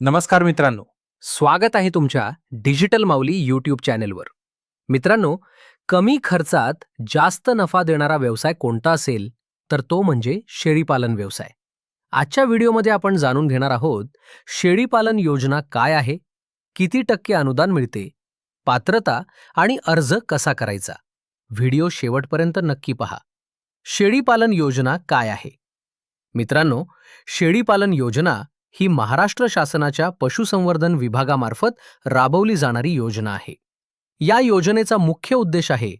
नमस्कार मित्रांनो. स्वागत आहे तुमच्या डिजिटल माऊली यूट्यूब चॅनेलवर. मित्रांनो, कमी खर्चात जास्त नफा देणारा व्यवसाय कोणता असेल तर तो म्हणजे शेळीपालन व्यवसाय. आजच्या व्हिडिओमध्ये आपण जाणून घेणार आहोत शेळीपालन योजना काय आहे, किती टक्के अनुदान मिळते, पात्रता आणि अर्ज कसा करायचा. व्हिडिओ शेवटपर्यंत नक्की पहा. शेळीपालन योजना काय आहे? मित्रांनो, शेळीपालन योजना ही महाराष्ट्र शासनाच्या पशुसंवर्धन विभागामार्फत राबवली जाणारी योजना आहे. या योजनेचा मुख्य उद्देश आहे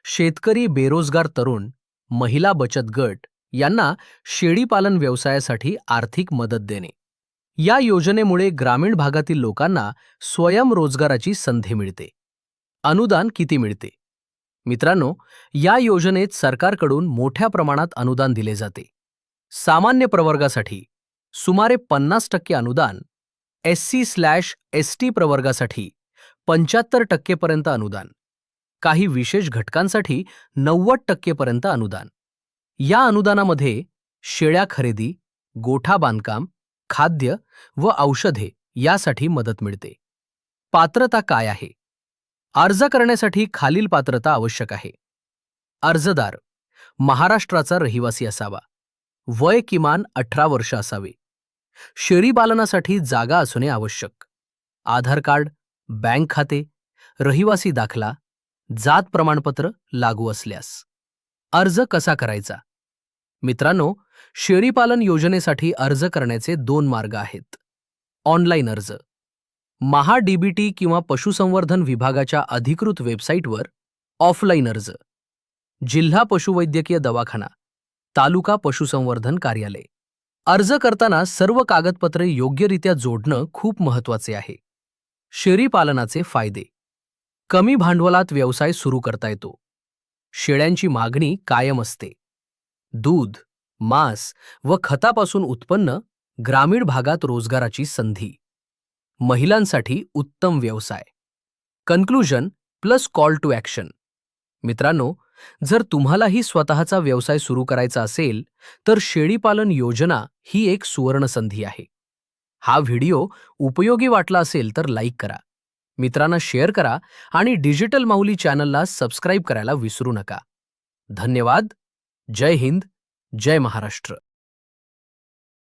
शेतकरी, बेरोजगार तरुण, महिला बचत गट यांना शेळीपालन व्यवसायासाठी आर्थिक मदत देणे. या योजनेमुळे ग्रामीण भागातील लोकांना स्वयंरोजगाराची संधी मिळते. अनुदान किती मिळते? मित्रांनो, या योजनेत सरकारकडून मोठ्या प्रमाणात अनुदान दिले जाते. सामान्य प्रवर्गासाठी सुमारे 50% अनुदान, SC/ST प्रवर्गासाठी 75% पर्यंत अनुदान, काही विशेष घटकांसाठी 90% पर्यंत अनुदान. या अनुदानामध्ये शेळ्या खरेदी, गोठा बांधकाम, खाद्य व औषधे यासाठी मदत मिळते. पात्रता काय आहे? अर्ज करण्यासाठी खालील पात्रता आवश्यक आहे. अर्जदार महाराष्ट्राचा रहिवासी असावा. वय किमान 18 वर्ष असावे. शेळीपालनासाठी जागा असणे आवश्यक. आधार कार्ड, बँक खाते, रहिवासी दाखला, जात प्रमाणपत्र लागू असल्यास. अर्ज कसा करायचा? मित्रांनो, शेळीपालन योजनेसाठी अर्ज करण्याचे 2 मार्ग आहेत. ऑनलाईन अर्ज महा-DBT किंवा पशुसंवर्धन विभागाच्या अधिकृत वेबसाईटवर. ऑफलाईन अर्ज जिल्हा पशुवैद्यकीय दवाखाना, तालुका पशुसंवर्धन कार्यालय. अर्ज करताना सर्व कागदपत्रे योग्यरित्या जोडणं खूप महत्त्वाचे आहे. शेळीपालनाचे फायदे: कमी भांडवलात व्यवसाय सुरू करता येतो. शेळ्यांची मागणी कायम असते. दूध, मांस व खतापासून उत्पन्न, ग्रामीण भागात रोजगाराची संधी. महिलांसाठी उत्तम व्यवसाय. Conclusion plus call to action. मित्रांनो, जर तुम्हालाही स्वतःचा व्यवसाय सुरू करायचा असेल तर शेळीपालन योजना ही एक सुवर्ण संधी आहे. हा व्हिडिओ उपयोगी वाटला असेल तर लाईक करा, मित्रांना शेअर करा आणि डिजिटल माऊली चॅनलला सबस्क्राईब करायला विसरू नका. धन्यवाद. जय हिंद, जय महाराष्ट्र.